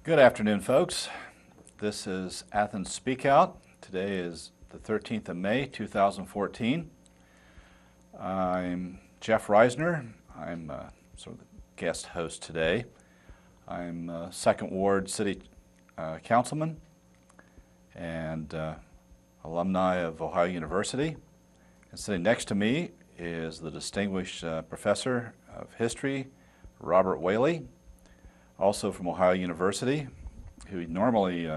Good afternoon, folks. This is Athens Speakout. Today is the 13th of May, 2014. I'm Jeff Reisner. I'm sort of the guest host today. I'm a Second Ward City Councilman and alumni of Ohio University. And sitting next to me is the distinguished professor of history, Robert Whaley, also from Ohio University, who normally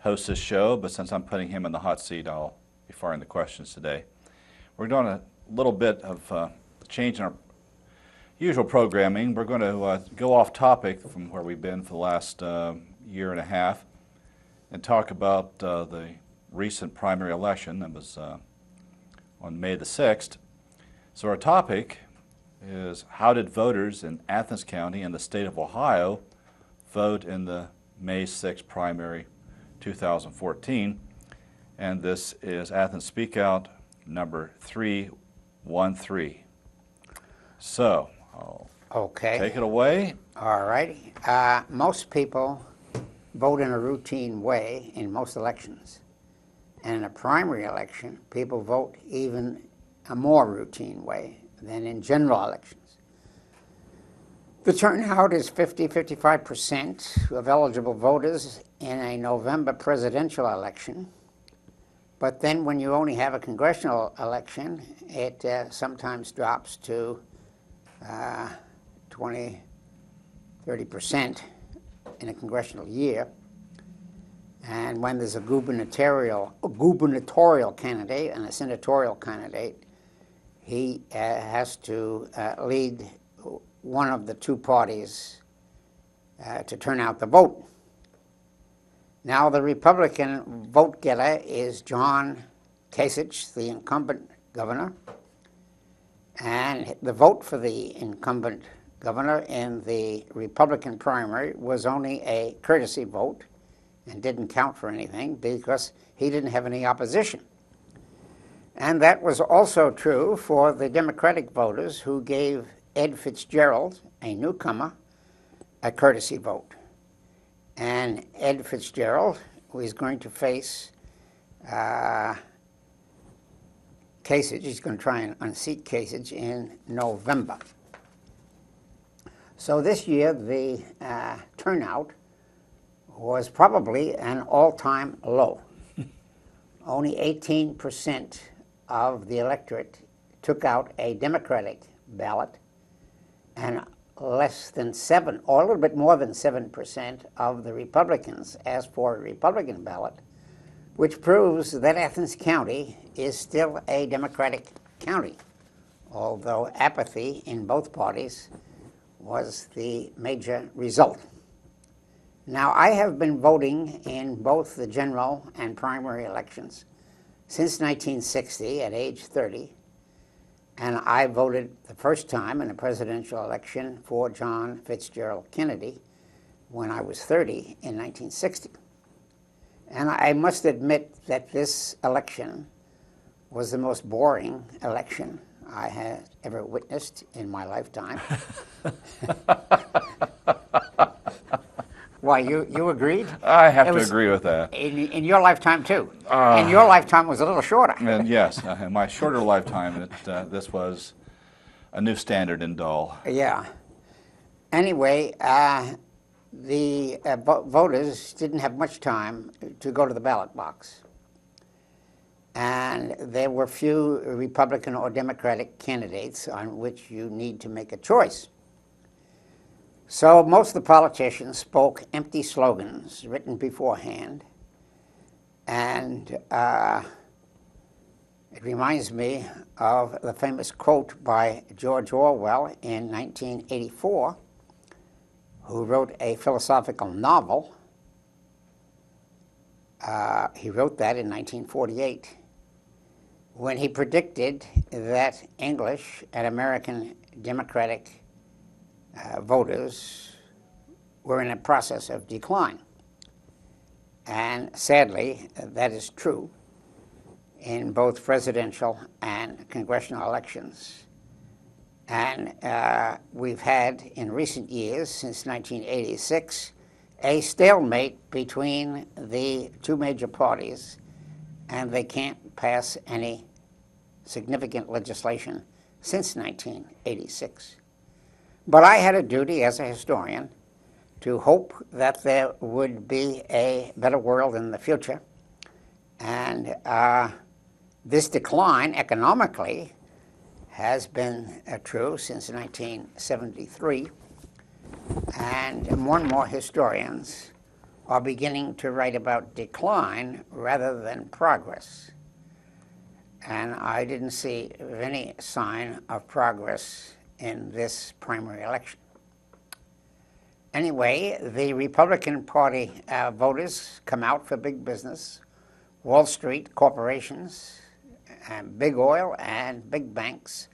hosts this show, but since I'm putting him in the hot seat, I'll be firing the questions today. We're doing a little bit of change in our usual programming. We're going to go off topic from where we've been for the last year and a half and talk about the recent primary election that was on May the 6th. So our topic is, how did voters in Athens County and the state of Ohio vote in the May 6th primary 2014? And this is Athens Speakout number 313. So, I'll take it away. All righty. Most people vote in a routine way in most elections. And in a primary election, people vote even a more routine way than in general elections. The turnout is 55% of eligible voters in a November presidential election. But then when you only have a congressional election, it sometimes drops to 20, 30% in a congressional year. And when there's a gubernatorial candidate and a senatorial candidate, he has to lead one of the two parties to turn out the vote. Now, the Republican vote getter is John Kasich, the incumbent governor. And the vote for the incumbent governor in the Republican primary was only a courtesy vote and didn't count for anything because he didn't have any opposition. And that was also true for the Democratic voters who gave Ed Fitzgerald, a newcomer, a courtesy vote. And Ed Fitzgerald, who is going to face Kasich, he's going to try and unseat Kasich in November. So this year, the turnout was probably an all-time low. Only 18% of the electorate took out a Democratic ballot, and less than 7, or a little bit more than 7% of the Republicans asked for a Republican ballot, which proves that Athens County is still a Democratic county, although apathy in both parties was the major result. Now, I have been voting in both the general and primary elections since 1960 at age 30, and I voted the first time in a presidential election for John Fitzgerald Kennedy when I was 30 in 1960. And I must admit that this election was the most boring election I had ever witnessed in my lifetime. Why, you agreed? I have to agree with that. In your lifetime, too. And your lifetime was a little shorter. And yes, in my shorter lifetime, this was a new standard in dull. Yeah. Anyway, the voters didn't have much time to go to the ballot box. And there were few Republican or Democratic candidates on which you need to make a choice. So most of the politicians spoke empty slogans written beforehand. And it reminds me of the famous quote by George Orwell in 1984, who wrote a philosophical novel. He wrote that in 1948, when he predicted that English and American Democratic voters were in a process of decline. And sadly, that is true in both presidential and congressional elections. And we've had, in recent years, since 1986, a stalemate between the two major parties, and they can't pass any significant legislation since 1986. But I had a duty as a historian to hope that there would be a better world in the future. And this decline economically has been true since 1973. And more historians are beginning to write about decline rather than progress. And I didn't see any sign of progress in this primary election. Anyway, the Republican Party voters come out for big business, Wall Street, corporations, and big oil and big banks.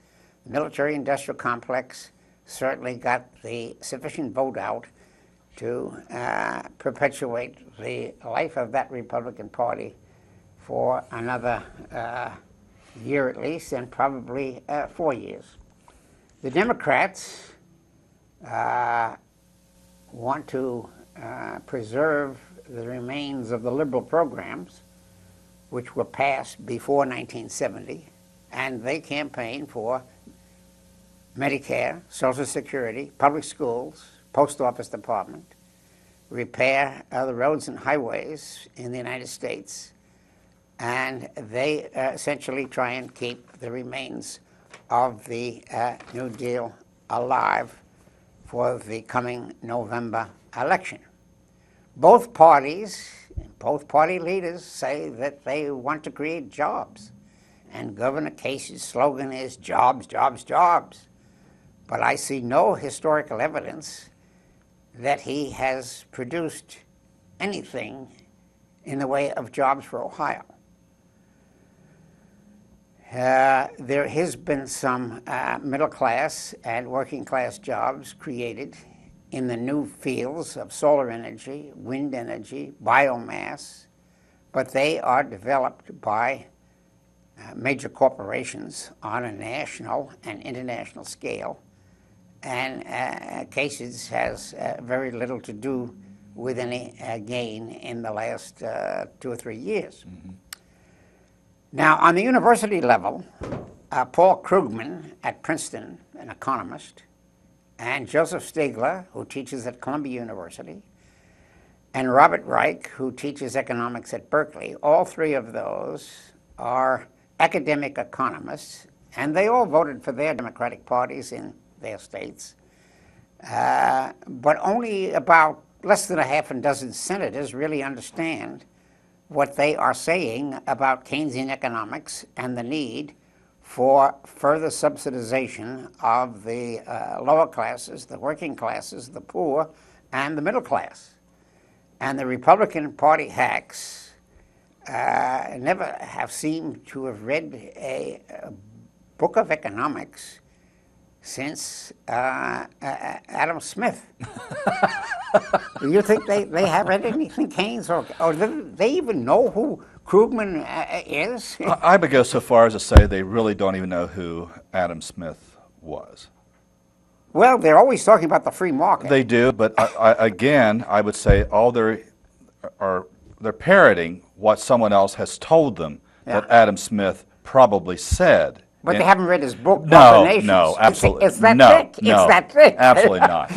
The military-industrial complex certainly got the sufficient vote out to perpetuate the life of that Republican Party for another year at least, and probably 4 years. The Democrats want to preserve the remains of the liberal programs which were passed before 1970, and they campaign for Medicare, Social Security, public schools, post office department, repair the roads and highways in the United States, and they essentially try and keep the remains of the New Deal alive for the coming November election. Both parties, both party leaders say that they want to create jobs. And Governor Casey's slogan is jobs, jobs, jobs. But I see no historical evidence that he has produced anything in the way of jobs for Ohio. There has been some middle class and working class jobs created in the new fields of solar energy, wind energy, biomass, but they are developed by major corporations on a national and international scale, and Casey's has very little to do with any gain in the last 2 or 3 years. Mm-hmm. Now, on the university level, Paul Krugman at Princeton, an economist, and Joseph Stiegler, who teaches at Columbia University, and Robert Reich, who teaches economics at Berkeley, all three of those are academic economists, and they all voted for their Democratic parties in their states. But only about less than a half a dozen senators really understand what they are saying about Keynesian economics and the need for further subsidization of the lower classes, the working classes, the poor, and the middle class. And the Republican Party hacks never have seemed to have read a book of economics since Adam Smith. Do you think they have read anything Keynes, or do they even know who Krugman is? I would go so far as to say they really don't even know who Adam Smith was. Well, they're always talking about the free market. They do, but again, I would say all they're parroting what someone else has told them that Adam Smith probably said. But they haven't read his book, No, Nations. no, absolutely. It's that thick. No, it's that thick. Absolutely not.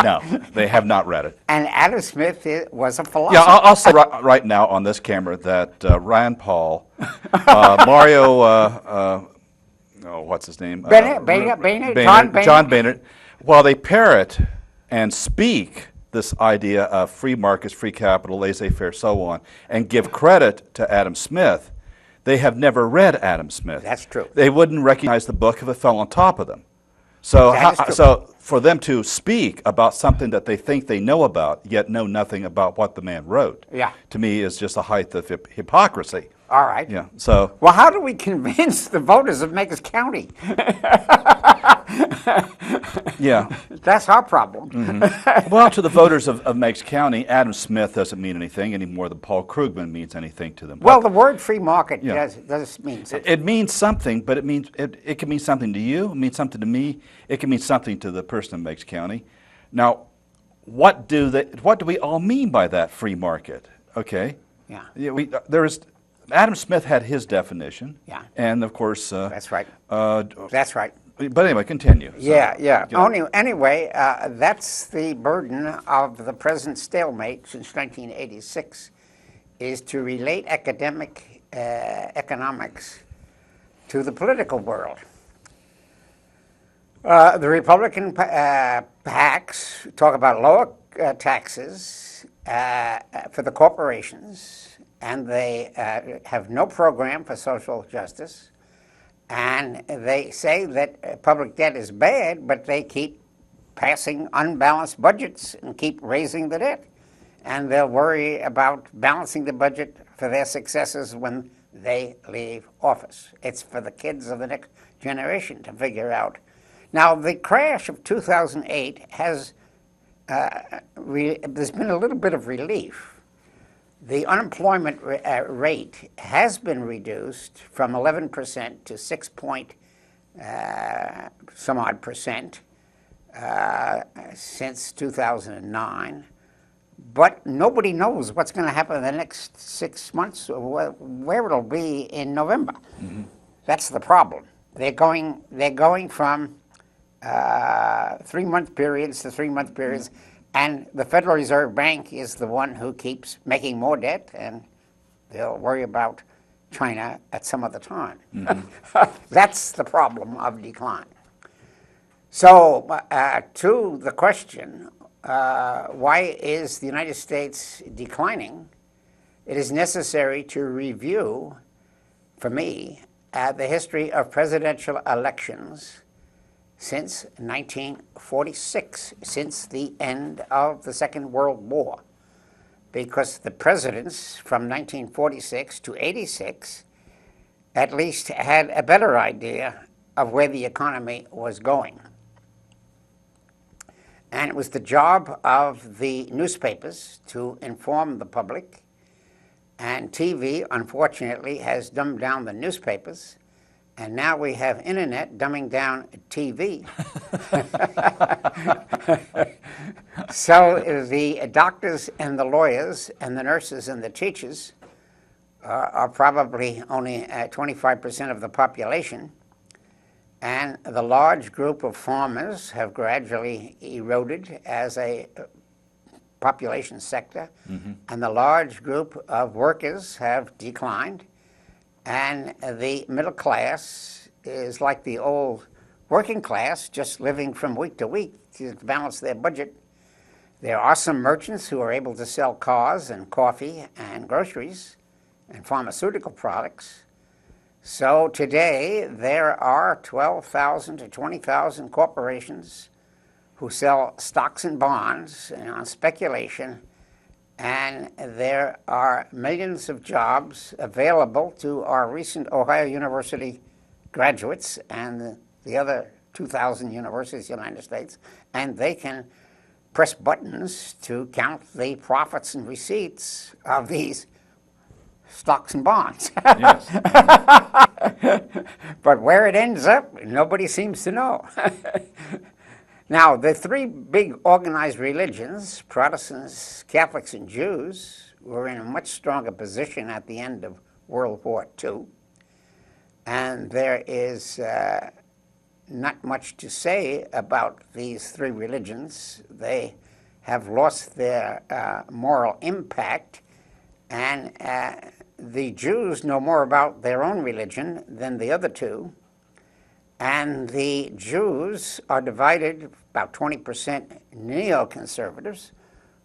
No, they have not read it. And Adam Smith was a philosopher. Yeah, I'll say right now on this camera that Rand Paul, Mario, what's his name? John Boehner, while they parrot and speak this idea of free markets, free capital, laissez-faire, so on, and give credit to Adam Smith, they have never read Adam Smith. That's true. They wouldn't recognize the book if it fell on top of them. So, so for them to speak about something that they think they know about, yet know nothing about what the man wrote, to me is just a height of hypocrisy. All right. Yeah. So. Well, how do we convince the voters of Meigs County? Yeah. That's our problem. Mm-hmm. Well, to the voters of Meigs County, Adam Smith doesn't mean anything any more than Paul Krugman means anything to them. Well, the word free market does mean something. It means something, but it can mean something to you, it means something to me, it can mean something to the person in Meigs County. Now, what do we all mean by that free market? Okay. Yeah. Adam Smith had his definition. Yeah. And of course. That's right. That's right. But anyway, continue. Yeah. Anyway, that's the burden of the present stalemate since 1986, is to relate economics to the political world. The Republican PACs talk about lower taxes for the corporations, and they have no program for social justice. And they say that public debt is bad, but they keep passing unbalanced budgets and keep raising the debt. And they'll worry about balancing the budget for their successors when they leave office. It's for the kids of the next generation to figure out. Now, the crash of 2008 has, there's been a little bit of relief. The unemployment rate has been reduced from 11% to 6 point some odd percent since 2009. But nobody knows what's going to happen in the next 6 months or where it'll be in November. Mm-hmm. That's the problem. They're going from 3-month periods to 3-month periods. Mm-hmm. And the Federal Reserve Bank is the one who keeps making more debt, and they'll worry about China at some other time. Mm-hmm. That's the problem of decline. So to the question, why is the United States declining? It is necessary to review, for me, the history of presidential elections since 1946, since the end of the Second World War, because the presidents from 1946 to 86 at least had a better idea of where the economy was going. And it was the job of the newspapers to inform the public, and TV, unfortunately, has dumbed down the newspapers. And now we have internet dumbing down TV. So the doctors and the lawyers and the nurses and the teachers are probably only 25% of the population. And the large group of farmers have gradually eroded as a population sector. Mm-hmm. And the large group of workers have declined. And the middle class is like the old working class, just living from week to week to balance their budget. There are some merchants who are able to sell cars and coffee and groceries and pharmaceutical products. So today there are 12,000 to 20,000 corporations who sell stocks and bonds on speculation. And there are millions of jobs available to our recent Ohio University graduates and the other 2,000 universities in the United States, and they can press buttons to count the profits and receipts of these stocks and bonds. Yes. But where it ends up, nobody seems to know. Now, the three big organized religions, Protestants, Catholics, and Jews, were in a much stronger position at the end of World War II. And there is not much to say about these three religions. They have lost their moral impact, and the Jews know more about their own religion than the other two. And the Jews are divided about 20% neoconservatives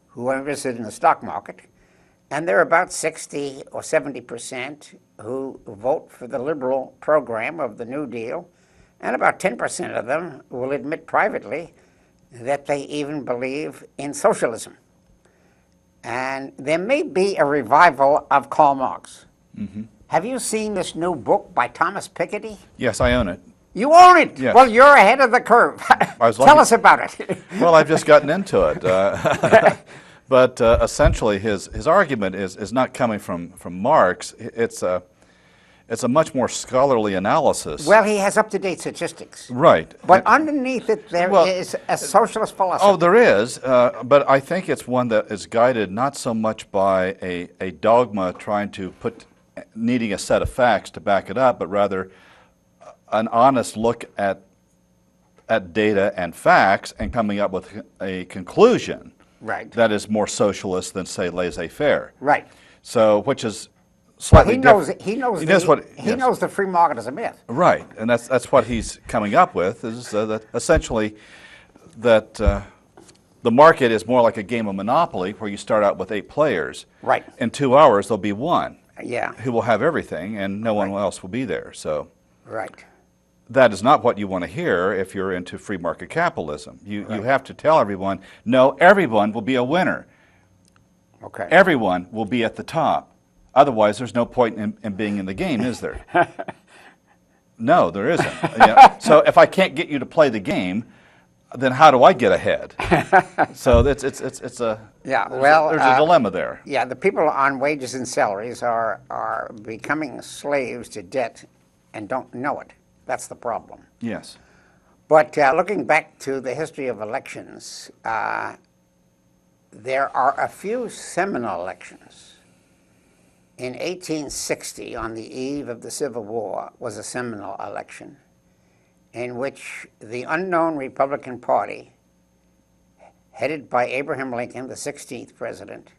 who are interested in the stock market, and there are about 60 or 70% who vote for the liberal program of the New Deal, and about 10% of them will admit privately that they even believe in socialism. And there may be a revival of Karl Marx. Mm-hmm. Have you seen this new book by Thomas Piketty? Yes, I own it. You own it? Yes. Well, you're ahead of the curve. Tell us about it. Well, I've just gotten into it. But essentially, his argument is not coming from Marx. It's it's a much more scholarly analysis. Well, he has up-to-date statistics. Right. But underneath it, there is a socialist philosophy. Oh, there is, but I think it's one that is guided not so much by a dogma trying to needing a set of facts to back it up, but rather an honest look at data and facts and coming up with a conclusion Right. that is more socialist than, say, laissez-faire. Right. So, which is Well, slightly he knows different. he knows He the, knows what- he yes. knows the free market is a myth. Right, and that's what he's coming up with, is that essentially that the market is more like a game of Monopoly where you start out with 8 players. Right. In 2 hours, there'll be one Yeah. who will have everything, and no one else will be there. So Right. that is not what you want to hear if you're into free market capitalism. You have to tell everyone, no, everyone will be a winner. Okay. Everyone will be at the top. Otherwise, there's no point in being in the game, is there? No, there isn't. Yeah. So if I can't get you to play the game, then how do I get ahead? So it's a Yeah, there's a dilemma there. Yeah, the people on wages and salaries are becoming slaves to debt and don't know it. That's the problem. Yes. But looking back to the history of elections, there are a few seminal elections. In 1860, on the eve of the Civil War, was a seminal election in which the unknown Republican Party, headed by Abraham Lincoln, the 16th president,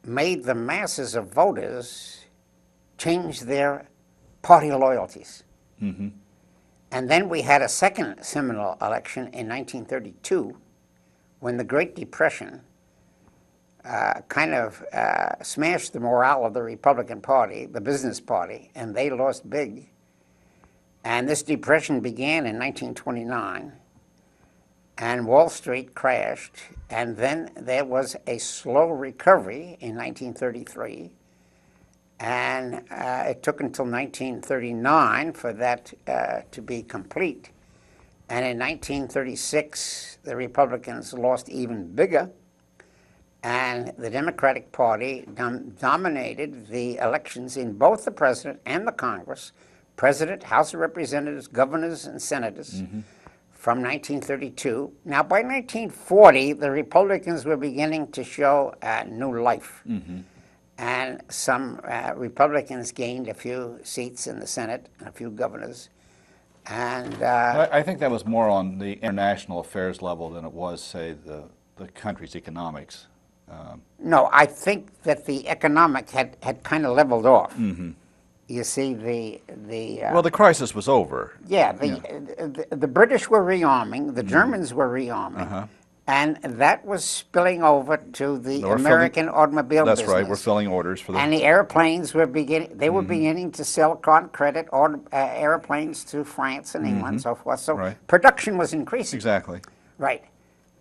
made the masses of voters change their party loyalties. Mm-hmm. And then we had a second seminal election in 1932 when the Great Depression kind of smashed the morale of the Republican Party, the business party, and they lost big. And this depression began in 1929, and Wall Street crashed, and then there was a slow recovery in 1933, and it took until 1939 for that to be complete. And in 1936, the Republicans lost even bigger, and the Democratic Party dominated the elections in both the president and the Congress, president, House of Representatives, governors, and senators, from 1932. Now, by 1940, the Republicans were beginning to show new life. And some Republicans gained a few seats in the Senate and a few governors. And I think that was more on the international affairs level than it was, say, the country's economics. no, I think that the economic had kind of leveled off. You see, Well, the crisis was over. the British were rearming, the Germans were rearming, and that was spilling over to the American automobile That's business. right, we're filling orders for And the airplanes were beginning, they were beginning to sell on credit airplanes to France and England and so forth. So production was increasing. Exactly. Right.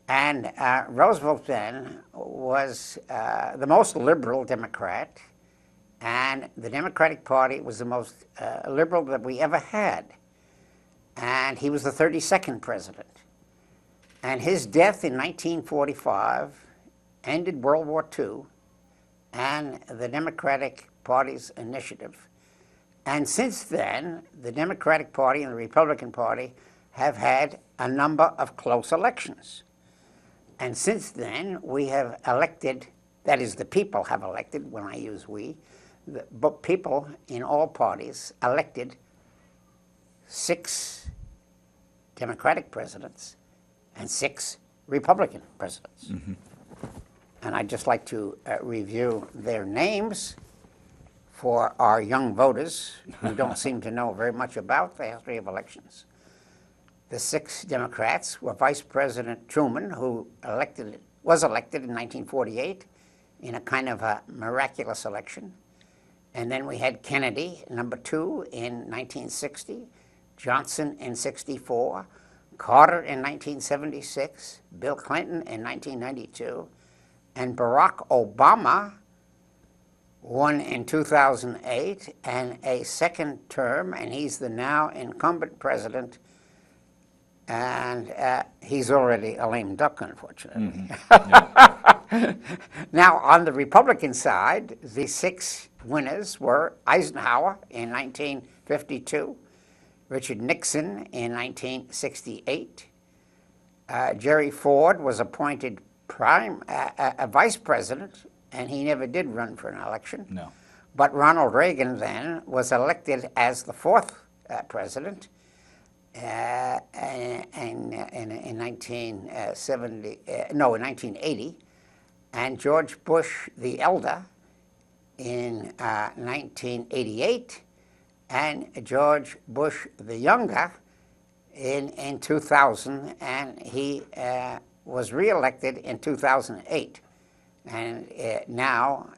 And Roosevelt then was the most liberal Democrat, and the Democratic Party was the most liberal that we ever had. And he was the 32nd president. And his death in 1945 ended World War II and the Democratic Party's initiative. And since then, the Democratic Party and the Republican Party have had a number of close elections. And since then, we have elected, that is, the people have elected, when I use we, but people in all parties elected 6 Democratic presidents and 6 Republican presidents. And I'd just like to review their names for our young voters who don't seem to know very much about the history of elections. The 6 Democrats were Vice President Truman, who was elected in 1948 in a kind of a miraculous election. And then we had Kennedy, number 2, in 1960, Johnson in 64, Carter in 1976, Bill Clinton in 1992, and Barack Obama won in 2008 and a second term, and he's the now incumbent president and he's already a lame duck, unfortunately. Yeah. Now, on the Republican side, the 6 winners were Eisenhower in 1952, Richard Nixon in 1968, Jerry Ford was appointed vice president, and he never did run for an election. No. But Ronald Reagan then was elected as the 4th president in 1980, and George Bush the elder in 1988, and George Bush the younger in 2000, and he was reelected in 2008. And now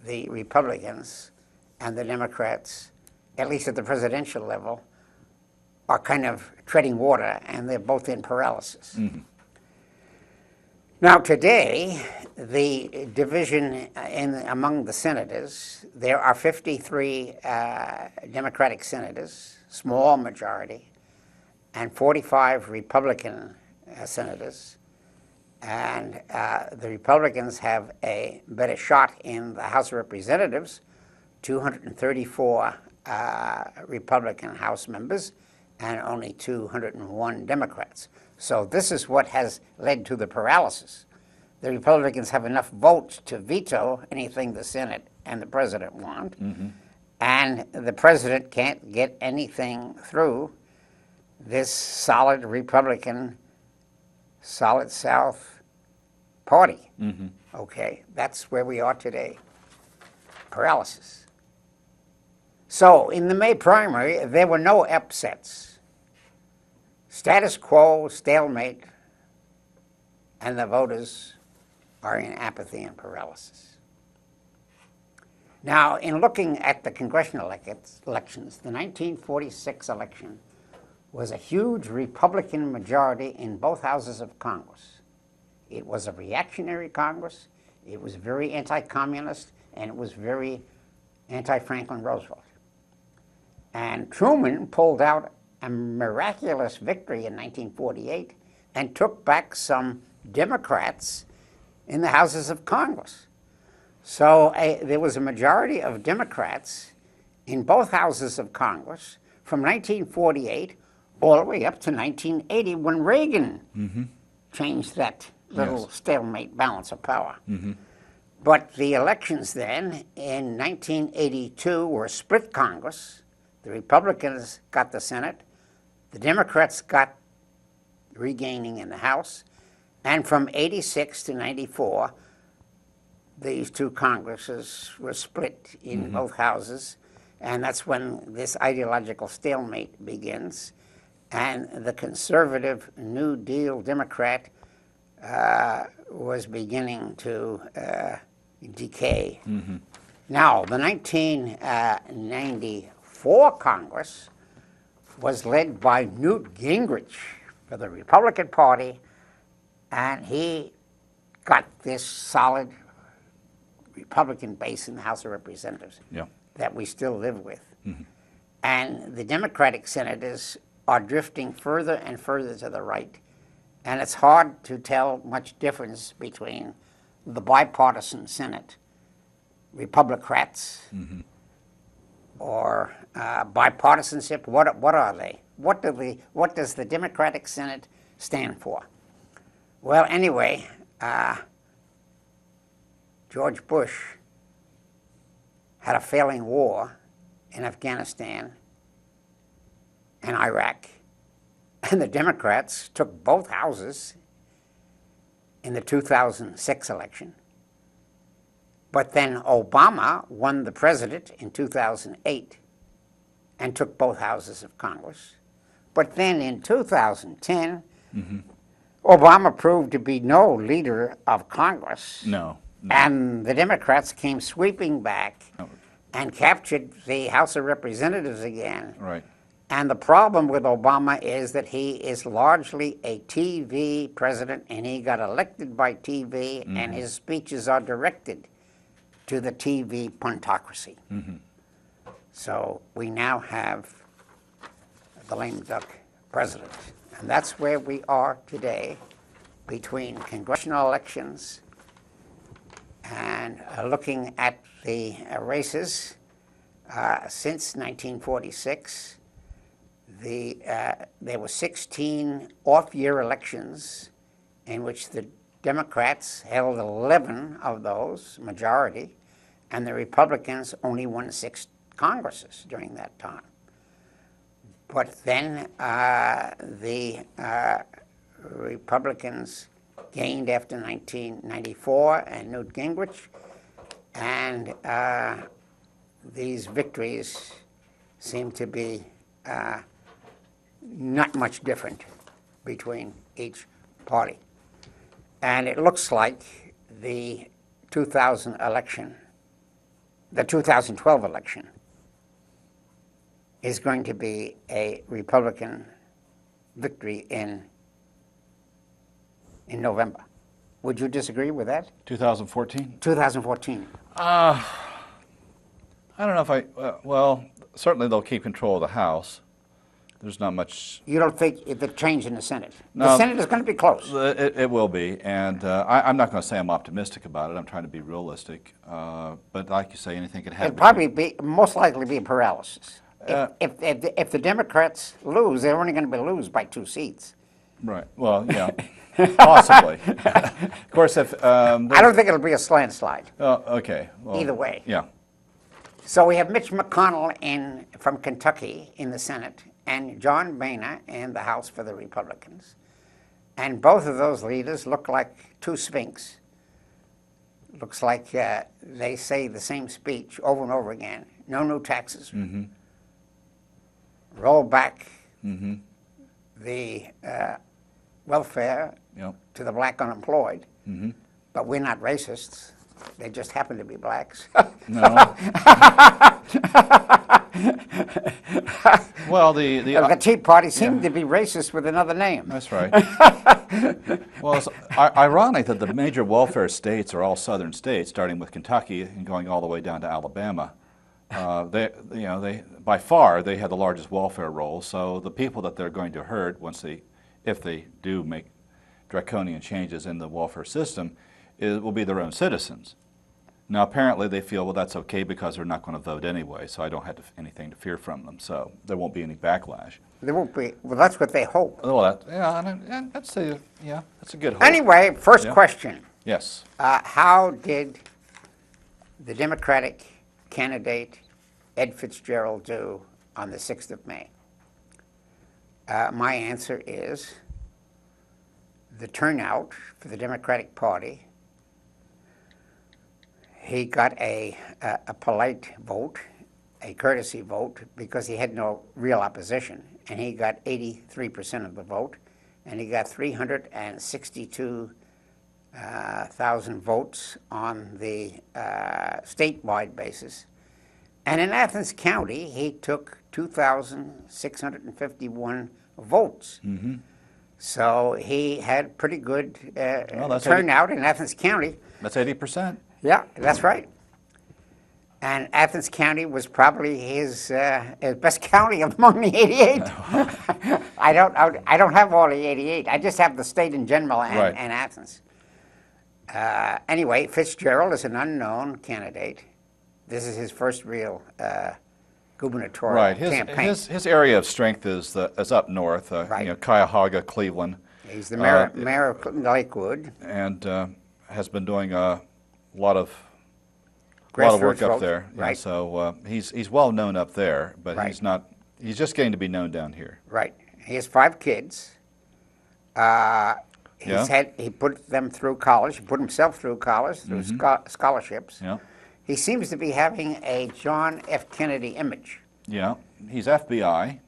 the Republicans and the Democrats, at least at the presidential level, are kind of treading water, and they're both in paralysis. Mm-hmm. Now today, the division among the senators, there are 53 Democratic senators, small majority, and 45 Republican senators. And the Republicans have a better shot in the House of Representatives, 234 Republican House members, and only 201 Democrats. So this is what has led to the paralysis. The Republicans have enough votes to veto anything the Senate and the president want, mm-hmm. and the president can't get anything through this solid Republican, solid South party. Mm-hmm. Okay, that's where we are today. Paralysis. So in the May primary, there were no upsets. Status quo, stalemate, and the voters are in apathy and paralysis. Now, in looking at the congressional elections, the 1946 election was a huge Republican majority in both houses of Congress. It was a reactionary Congress, it was very anti-communist, and it was very anti-Franklin Roosevelt. And Truman pulled out a miraculous victory in 1948 and took back some Democrats in the houses of Congress. So there was a majority of Democrats in both houses of Congress from 1948 all the way up to 1980 when Reagan mm-hmm. changed that little yes. stalemate balance of power. Mm-hmm. But the elections then in 1982 were split Congress. The Republicans got the Senate. The Democrats got regaining in the House. And from 86 to 94, these two Congresses were split in mm-hmm. both houses. And that's when this ideological stalemate begins. And the conservative New Deal Democrat was beginning to decay. Mm-hmm. Now, the 1994 Congress was led by Newt Gingrich for the Republican Party, and he got this solid Republican base in the House of Representatives yeah. that we still live with. Mm-hmm. And the Democratic senators are drifting further and further to the right, and it's hard to tell much difference between the bipartisan Senate, Republicrats, mm-hmm. or bipartisanship. What are they? What does the Democratic Senate stand for? Well, anyway, George Bush had a failing war in Afghanistan and Iraq, and the Democrats took both houses in the 2006 election. But then Obama won the president in 2008 and took both houses of Congress. But then in 2010, mm-hmm. Obama proved to be no leader of Congress. No. And the Democrats came sweeping back and captured the House of Representatives again. Right. And the problem with Obama is that he is largely a TV president, and he got elected by TV, mm-hmm. and his speeches are directed to the TV puntocracy. Mm-hmm. So we now have the lame duck president. And that's where we are today, between congressional elections and looking at the races since 1946. There were 16 off-year elections in which the Democrats held 11 of those, majority, and the Republicans only won 6 Congresses during that time. But then the Republicans gained after 1994 and Newt Gingrich, and these victories seem to be not much different between each party. And it looks like the 2012 election is going to be a Republican victory in November. Would you disagree with that? 2014? 2014. I don't know if well, certainly they'll keep control of the House. There's not much. You don't think if it changed in the Senate? No, the Senate is going to be close. It will be, and I'm not going to say I'm optimistic about it. I'm trying to be realistic. But like you say, anything could happen. It'll probably most likely be a paralysis. If the Democrats lose, they're only going to lose by 2 seats. Right. Well, yeah, possibly. Of course, if I don't think it'll be a landslide. Okay. Well, either way. Yeah. So we have Mitch McConnell from Kentucky in the Senate, and John Boehner in the House for the Republicans. And both of those leaders look like 2 Sphinx. Looks like they say the same speech over and over again. No new taxes. Mm-hmm. Roll back Mm-hmm. the welfare Yep. to the black unemployed. Mm-hmm. But we're not racists. They just happen to be blacks. No. Well, the Tea Party seemed to be racist with another name. That's right. Well, it's ironic that the major welfare states are all southern states, starting with Kentucky and going all the way down to Alabama. By far, they have the largest welfare roll. So the people that they're going to hurt if they do make draconian changes in the welfare system, will be their own citizens. Now, apparently, they feel, well, that's okay because they're not going to vote anyway, so I don't have anything to fear from them. So there won't be any backlash. There won't be. Well, that's what they hope. Well, that's a good hope. Anyway, first question. Yes. How did the Democratic candidate Ed Fitzgerald do on the 6th of May? My answer is the turnout for the Democratic Party. He got a polite vote, a courtesy vote, because he had no real opposition, and he got 83% of the vote, and he got 362,000 votes on the statewide basis. And in Athens County, he took 2,651 votes. Mm-hmm. So he had pretty good turnout in Athens County. That's 80%. Yeah, that's right. And Athens County was probably his best county among the 88. I don't have all the 88. I just have the state in general and Athens. Anyway, Fitzgerald is an unknown candidate. This is his first real gubernatorial campaign. His area of strength is up north, Cuyahoga, Cleveland. He's the mayor of Lakewood. And has been doing a lot of work up there. Right. Yeah, so he's well known up there, but right. he's just getting to be known down here. Right. He has 5 kids. He put them through college. He put himself through college, through scholarships. Yeah. He seems to be having a John F. Kennedy image. Yeah. He's FBI.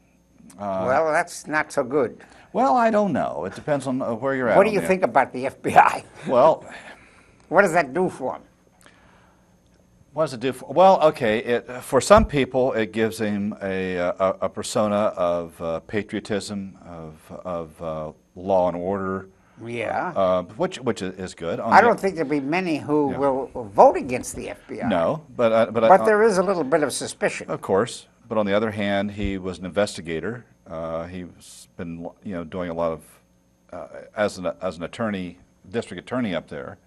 Well, that's not so good. Well, I don't know. It depends on where you're at. What do you think about the FBI? Well, what does that do for him? What does it do? Well, okay. For some people, it gives him a persona of patriotism, of law and order. Yeah. Which is good. I don't think there'll be many who will vote against the FBI. No, but there is a little bit of suspicion. Of course. But on the other hand, he was an investigator. He's been, doing a lot of as an attorney, district attorney up there.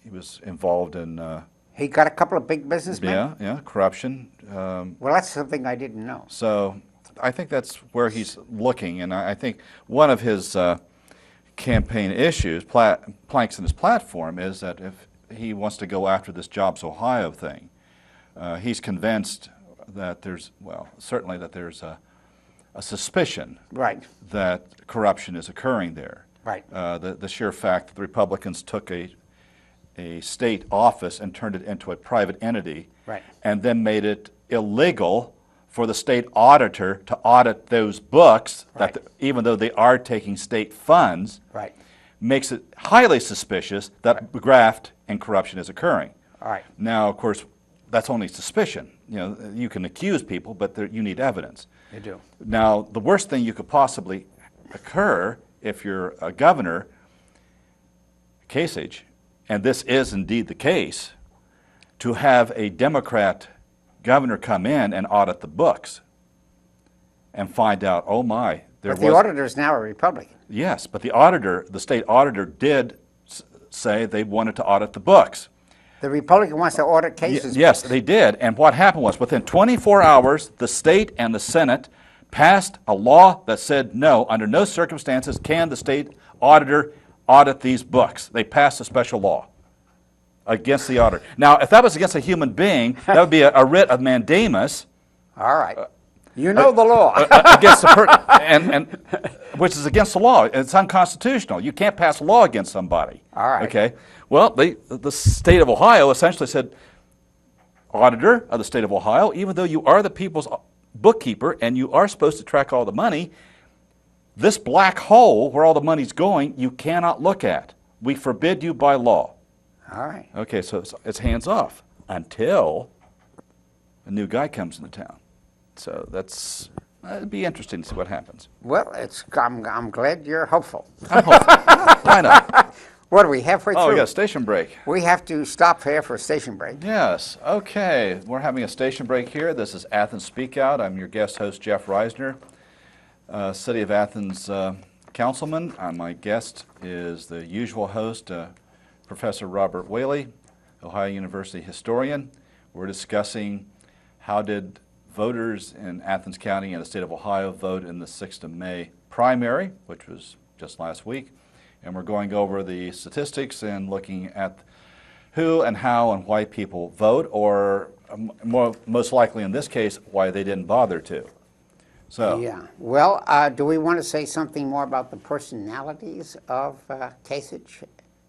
He was involved in He got a couple of big businessmen? yeah, corruption. Well, that's something I didn't know. So I think that's where he's looking, and I think one of his campaign issues, planks in his platform, is that if he wants to go after this Jobs Ohio thing, he's convinced that certainly that there's a suspicion Right. that corruption is occurring there. Right. The sheer fact that the Republicans took a state office and turned it into a private entity, Right. and then made it illegal for the state auditor to audit those books, Right. Even though they are taking state funds, Right. makes it highly suspicious that graft and corruption is occurring. All right. Now, of course, that's only suspicion. You can accuse people, but you need evidence. You do. Now, the worst thing you could possibly occur if you're a governor, Kasich, and this is indeed the case, to have a Democrat governor come in and audit the books and find out, oh my, But the auditor is now a Republican. Yes, but the state auditor did say they wanted to audit the books. The Republican wants to audit cases. Yes, they did. And what happened was within 24 hours, the state and the Senate passed a law that said no, under no circumstances can the state auditor audit these books. They passed a special law against the auditor. Now, if that was against a human being, that would be a writ of mandamus. All right. You know the law. Against which is against the law. It's unconstitutional. You can't pass a law against somebody. All right. Okay. Well, the state of Ohio essentially said, auditor of the state of Ohio, even though you are the people's bookkeeper and you are supposed to track all the money, this black hole where all the money's going, you cannot look at. We forbid you by law. All right. Okay, so it's hands off until a new guy comes into town. So it'd be interesting to see what happens. Well, I'm glad you're hopeful. I'm hopeful. Why not? What are we, halfway through? Oh, we got a station break. We have to stop here for a station break. Yes. Okay. We're having a station break here. This is Athens Speakout. I'm your guest host, Jeff Reisner, City of Athens councilman. My guest is the usual host, Professor Robert Whaley, Ohio University historian. We're discussing how did voters in Athens County and the state of Ohio vote in the 6th of May primary, which was just last week. And we're going over the statistics and looking at who and how and why people vote, or most likely in this case, why they didn't bother to. So, Yeah. Well, do we want to say something more about the personalities of Kasich,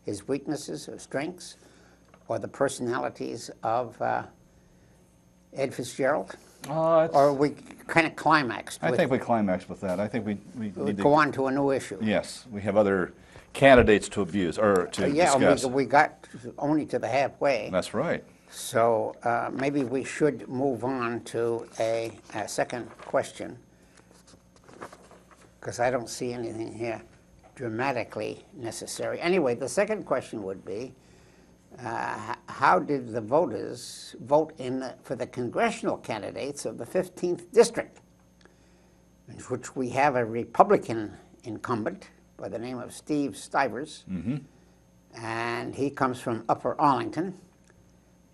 his weaknesses or strengths, or the personalities of Ed Fitzgerald? Or we kind of climaxed with I think we climaxed with that. I think we need go to, on to a new issue. yes, we have other candidates to abuse or to Yeah, discuss. we got only to the halfway. That's right. So maybe we should move on to a second question, because I don't see anything here dramatically necessary. Anyway, the second question would be, how did the voters vote for the congressional candidates of the 15th District, in which we have a Republican incumbent by the name of Steve Stivers, and he comes from Upper Arlington.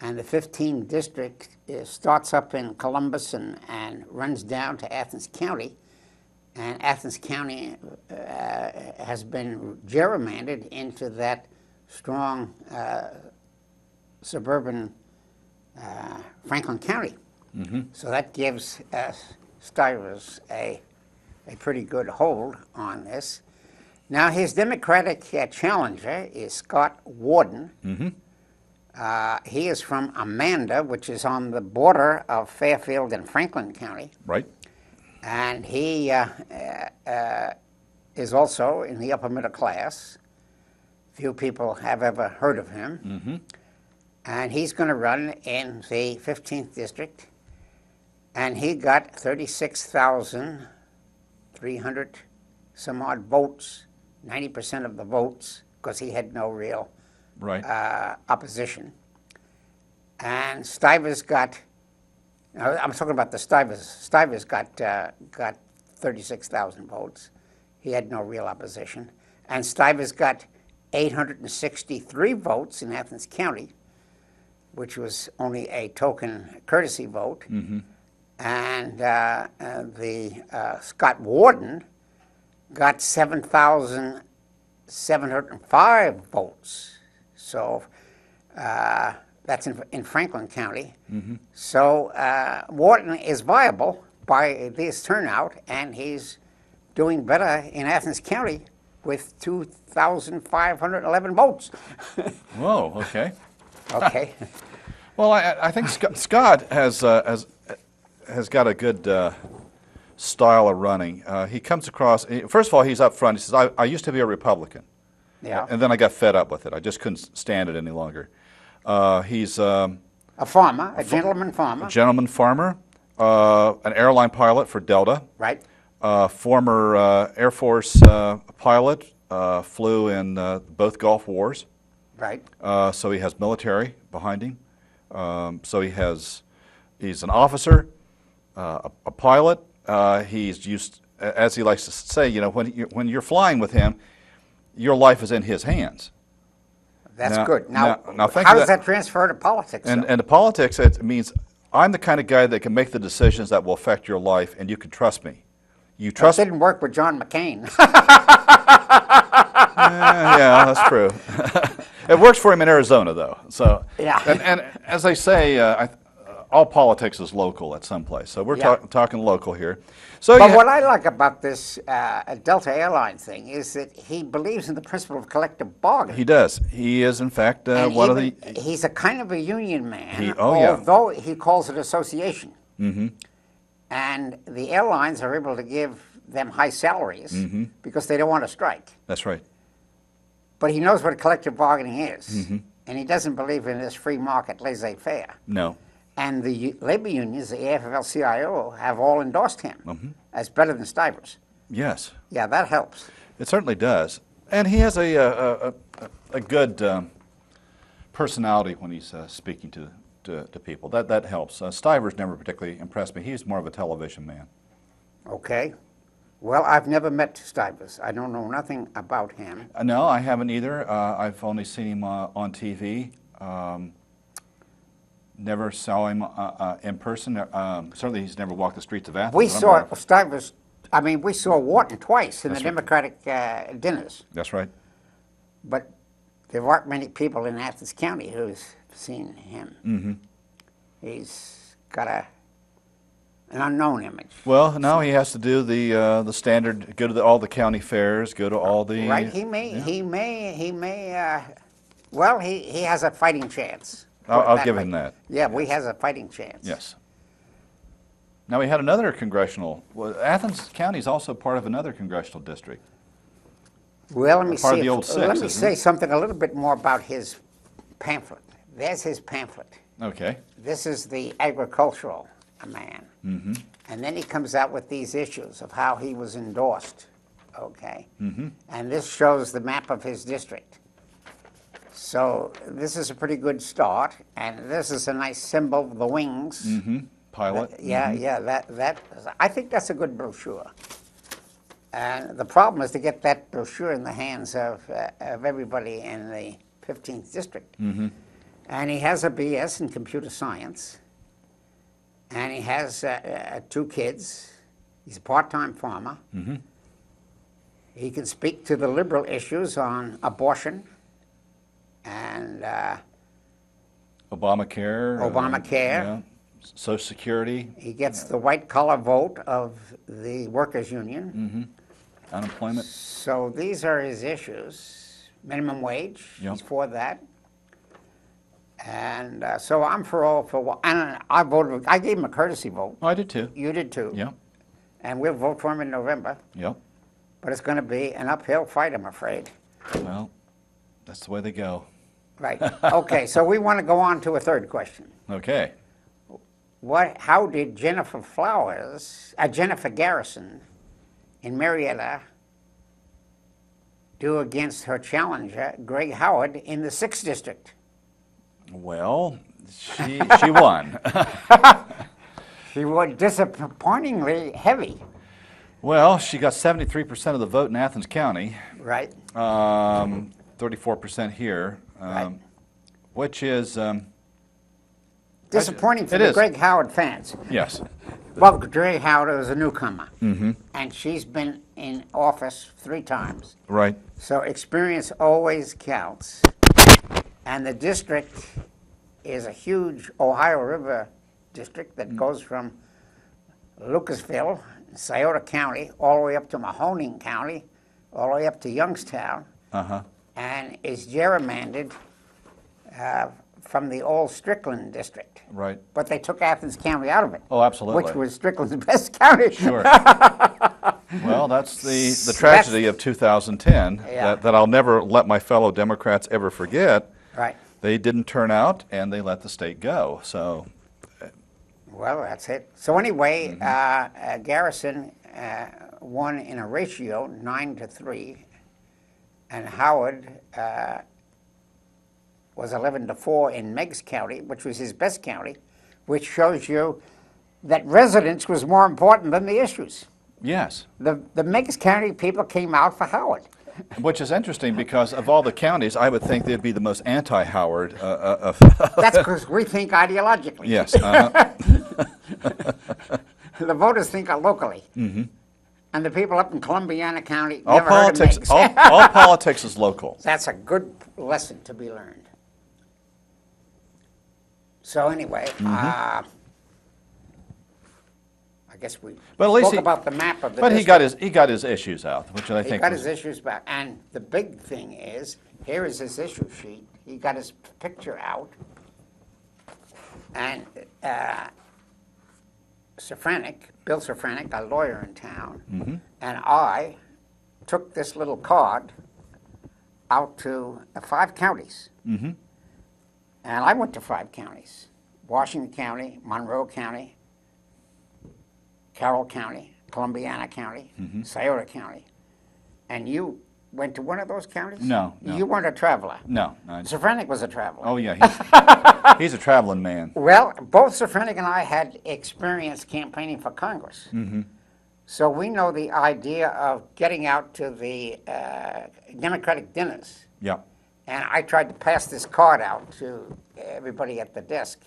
And the 15th District starts up in Columbus and runs down to Athens County. And Athens County has been gerrymandered into that strong suburban Franklin County. So that gives Stivers a pretty good hold on this. Now, his Democratic challenger is Scott Warden. He is from Amanda, which is on the border of Fairfield and Franklin County. Right. And he is also in the upper middle class. Few people have ever heard of him. And he's going to run in the 15th District. And he got 36,300 some odd votes, 90% of the votes, because he had no real Right. opposition. And Stivers got, I'm talking about the Stivers. Stivers got 36,000 votes. He had no real opposition. And Stivers got 863 votes in Athens County, which was only a token courtesy vote. And Scott Warden got 7,705 votes. So that's in Franklin County. So Wharton is viable by this turnout, and he's doing better in Athens County with 2,511 votes. Whoa, okay. Okay. Well, I think Scott has got a good style of running. He comes across, first of all, he's up front. He says, I used to be a Republican. Yeah. And then I got fed up with it. I just couldn't stand it any longer. He's a farmer, a gentleman farmer. A gentleman farmer, an airline pilot for Delta. Right. Former Air Force pilot, flew in both Gulf Wars. Right. So he has military behind him. So he's an officer, a pilot. He's used, as he likes to say, you know, when you're flying with him, your life is in his hands. That's Now- good. Now, now think how of does that transfer to politics? And though? to politics, it means I'm the kind of guy that can make the decisions that will affect your life, and you can trust me. You That trust me? didn't work with John McCain. Yeah, that's true. It works for him in Arizona, though. So, Yeah. and as they say, all politics is local at some place. So we're Yeah. talking local here. So But yeah, what I like about this Delta Airline thing is that he believes in the principle of collective bargaining. he does. He is, in fact, And one of even- the. He's a kind of a union man, Oh, yeah. although he calls it association. And the airlines are able to give them high salaries because they don't want to strike. That's right. But he knows what collective bargaining is, and he doesn't believe in this free market laissez-faire. No. And the labor unions, the AFL-CIO, have all endorsed him as better than Stivers. Yes, Yeah, that helps. it certainly does. And he has a good personality when he's speaking to people. That helps. Stivers never particularly impressed me. He's more of a television man. Okay. Well, I've never met Stivers. I don't know nothing about him. No, I haven't either. I've only seen him on TV. Never saw him in person. Certainly, he's never walked the streets of Athens. We that I'm saw aware of. Stivers, I mean, we saw Wharton twice in That's the right. Democratic dinners, That's right. but there aren't many people in Athens County who's seen him. He's got an unknown image. Well, now he has to do the standard. Go to all the county fairs. Go to all the. Right? He may. Well, he has a fighting chance. Put it I'll that give way. him that. Yeah, we has a fighting chance. Yes. Now we had another congressional. Well, Athens County is also part of another congressional district. Well, let me Part of see. the old six, Let me isn't say it? something a little bit more about his pamphlet. There's his pamphlet. Okay. This is the agricultural man. And then he comes out with these issues of how he was endorsed. Okay. And this shows the map of his district. So this is a pretty good start, and this is a nice symbol of the wings. Pilot. Yeah, that I think that's a good brochure. And the problem is to get that brochure in the hands of everybody in the 15th district. And he has a BS in computer science, and he has 2 kids. He's a part-time farmer. He can speak to the liberal issues on abortion and Obamacare. Obamacare. Social Security. he gets the white-collar vote of the workers' union. Unemployment. So these are his issues. Minimum wage, Yep. he's for that. And so I'm and I voted, I gave him a courtesy vote. Oh, I did too. You did too. Yeah. And we'll vote for him in November. Yep. But it's going to be an uphill fight, I'm afraid. Well, that's the way they go. Right. Okay, so we want to go on to a third question. Okay. How did Jennifer Garrison in Marietta do against her challenger, Greg Howard, in the 6th District? Well, she won. She was disappointingly heavy. Well, she got 73% of the vote in Athens County, Right. 34% here, Right. which is Disappointing for it the is. Greg Howard fans. Yes. Well, Greg Howard is a newcomer, and she's been in office 3 times. Right. So experience always counts. And the district is a huge Ohio River district that goes from Lucasville, Scioto County, all the way up to Mahoning County, all the way up to Youngstown, and is gerrymandered from the old Strickland district. Right. But they took Athens County out of it. Oh, absolutely. Which was Strickland's best county. Sure. Well, that's the tragedy of 2010 Yeah. that I'll never let my fellow Democrats ever forget. Right. They didn't turn out, and they let the state go. So, Well, that's it. So anyway, Garrison won in a ratio 9-3, and Howard was 11-4 in Meigs County, which was his best county, which shows you that residence was more important than the issues. yes, The Meigs County people came out for Howard. which is interesting because of all the counties, I would think they'd be the most anti-Howard. That's because we think ideologically. Yes. The voters think locally. And the people up in Columbiana County All never heard of politics, Meigs. all politics is local. That's a good lesson to be learned. So anyway, I guess we But at least spoke about the map of the But district. he got his issues out, which I He think got was, his issues back. And the big thing is, here is his issue sheet. He got his picture out. And Bill Safranek, a lawyer in town, and I took this little card out to 5 counties. And I went to 5 counties: Washington County, Monroe County, Carroll County, Columbiana County, Scioto County. And you went to one of those counties? No. You weren't a traveler. no. Safranek was a traveler. Oh, yeah, he's a traveling man. Well, both Safranek and I had experience campaigning for Congress. So we know the idea of getting out to the Democratic dinners. Yeah. And I tried to pass this card out to everybody at the desk.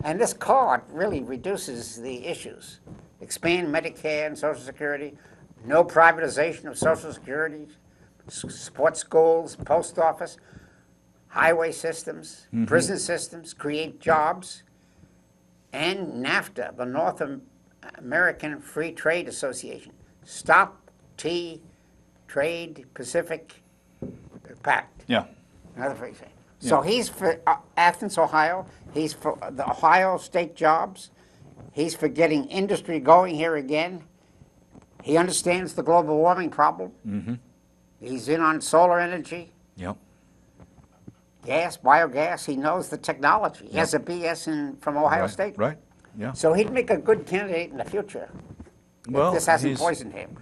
And this card really reduces the issues. Expand Medicare and Social Security, no privatization of Social Security, support schools, post office, highway systems, prison systems, create jobs, and NAFTA, the North American Free Trade Association. Stop T Trade Pacific Pact. Yeah. Another free trade. So he's for Athens, Ohio. He's for the Ohio state jobs. He's for getting industry going here again. He understands the global warming problem. He's in on solar energy, Yep. gas, biogas. He knows the technology. He has a BS from Ohio Right. State. Right. Yeah. So he'd make a good candidate in the future Well, if this hasn't he's- poisoned him.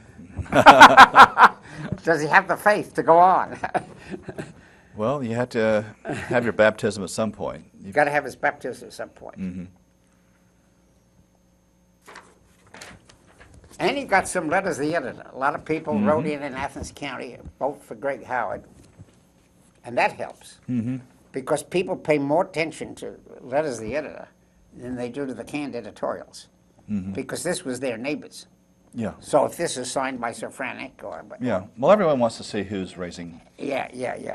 Does he have the faith to go on? Well, you have to have your baptism at some point. You've got to have his baptism at some point. And he got some letters to the editor. A lot of people wrote in Athens County, vote for Greg Howard. And that helps. Because people pay more attention to letters to the editor than they do to the canned editorials. Because this was their neighbors. Yeah. So if this is signed by Safranek or... Yeah. Well, everyone wants to see who's raising Yeah,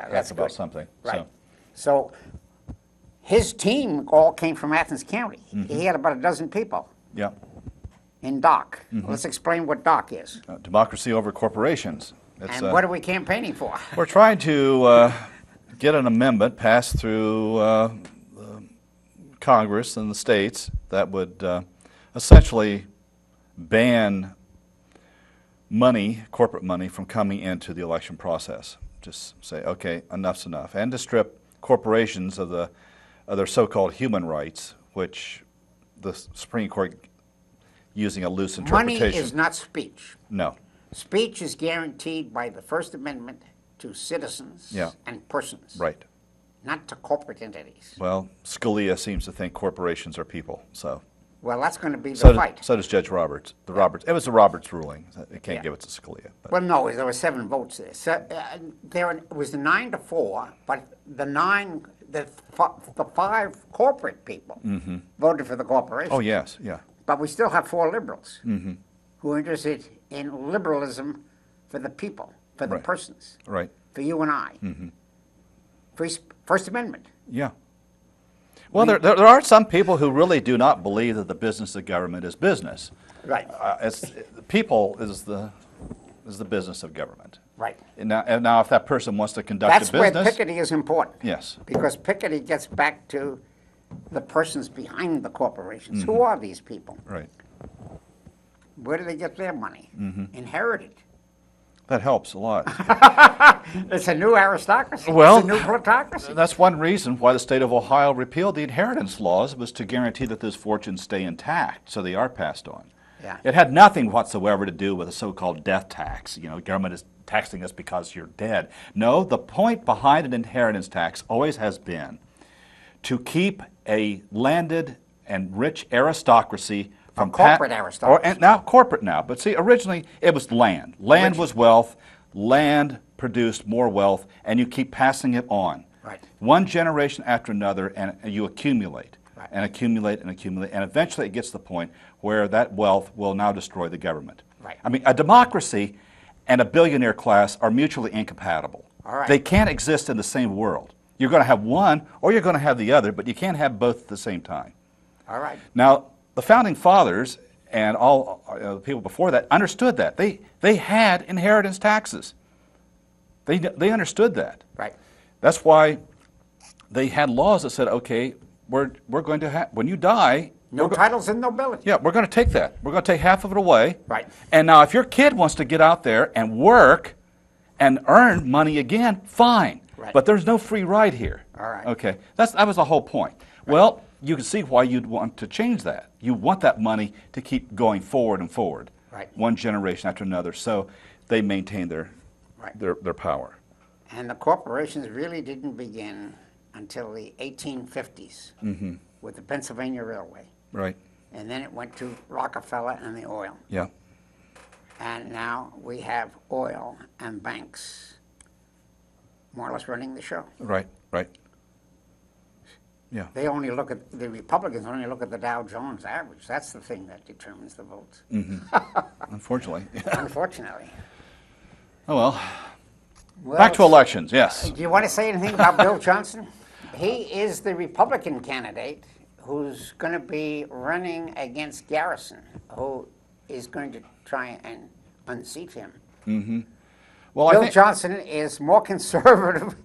that's about good. something. Right. So his team all came from Athens County. He had about a dozen people Yeah. in DOC. Let's explain what DOC is. Democracy over corporations. It's, And what are we campaigning for? we're trying to get an amendment passed through Congress and the states that would essentially ban money, corporate money, from coming into the election process. Just say, okay, enough's enough. And to strip corporations of their so-called human rights, which the Supreme Court, using a loose interpretation. Money is not speech. No. Speech is guaranteed by the First Amendment to citizens Yeah. and persons, Right. not to corporate entities. Well, Scalia seems to think corporations are people, so. Well, that's going to be the So, fight. so does Judge Roberts. It was the Roberts ruling. It can't Yeah. give it to Scalia. But. Well, no, there were 7 votes there. So, it was 9-4, but the 5 corporate people voted for the corporation. Oh, yes, yeah. But we still have 4 liberals who are interested in liberalism for the people, for the Right. persons, Right. for you and I. First Amendment. Yeah. Well, there are some people who really do not believe that the business of government is business. Right. People is the business of government. Right. And now, if that person wants to conduct That's a business, where Piketty is important. yes, Because Piketty gets back to the persons behind the corporations. Who are these people? right, Where do they get their money? Inherited. that helps a lot. It's a new aristocracy. Well, it's a new plutocracy. That's one reason why the state of Ohio repealed the inheritance laws, was to guarantee that those fortunes stay intact, so they are passed on. Yeah. It had nothing whatsoever to do with a so-called death tax. You know, government is taxing us because you're dead. No, the point behind an inheritance tax always has been to keep a landed and rich aristocracy from corporate aristocracy. And now corporate now. But see, originally it was land. Land was wealth. Land produced more wealth, and you keep passing it on. Right. One generation after another, and you accumulate. Right. And accumulate and accumulate, and eventually it gets to the point where that wealth will now destroy the government. Right. I mean, a democracy and a billionaire class are mutually incompatible. All right. They can't exist in the same world. You're going to have one or you're going to have the other, but you can't have both at the same time. All right. Now, the Founding Fathers and all the people before that understood that. They had inheritance taxes. They understood that. Right. That's why they had laws that said, okay, we're going to have, when you die, No titles and nobility. yeah, we're going to take that. We're going to take half of it away. Right. And now if your kid wants to get out there and work and earn money again, fine. Right. But there's no free ride here. All right. Okay. That was the whole point. Right. Well, you can see why you'd want to change that. You want that money to keep going forward and forward. Right. One generation after another. So they maintain their power. And the corporations really didn't begin until the 1850s with the Pennsylvania Railway. Right. And then it went to Rockefeller and the oil. Yeah. And now we have oil and banks more or less running the show. Right. Right. Yeah. They only look at, the Republicans only look at the Dow Jones average. That's the thing that determines the votes. Unfortunately. Unfortunately. Oh well. Well, Back to elections. Yes. do you want to say anything about Bill Johnson? He is the Republican candidate who's going to be running against Garrison, who is going to try and unseat him. Well, Bill I think. Johnson is more conservative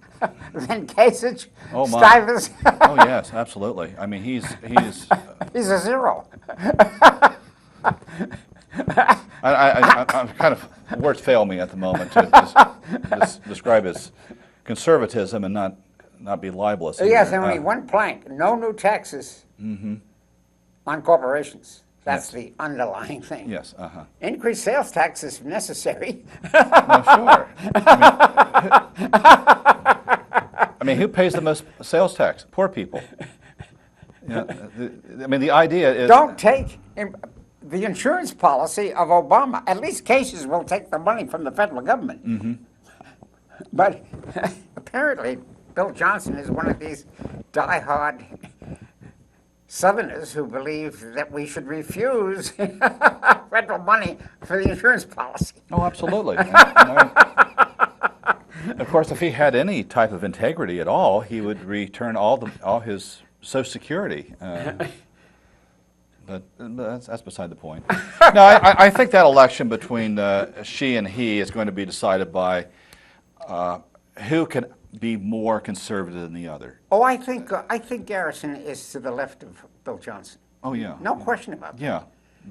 than Kasich, Oh my. Stivers. Oh yes, absolutely. I mean, he's He's a zero. I'm kind of, words fail me at the moment to describe his conservatism and not be libelous. Yes, either. only one plank, no new taxes on corporations. That's the underlying thing. Yes, Increased sales tax is necessary. Well, sure. I mean, who pays the most sales tax? Poor people. Yeah, I mean, the idea is... Don't take the insurance policy of Obama. At least cases will take the money from the federal government. But apparently, Bill Johnson is one of these diehard Southerners who believe that we should refuse federal money for the insurance policy. Oh, absolutely. Of course, if he had any type of integrity at all, he would return all his Social Security. But that's beside the point. No, I think that election between she and he is going to be decided by who can be more conservative than the other. Oh, I think Garrison is to the left of Bill Johnson. Oh yeah. No question about that. Yeah,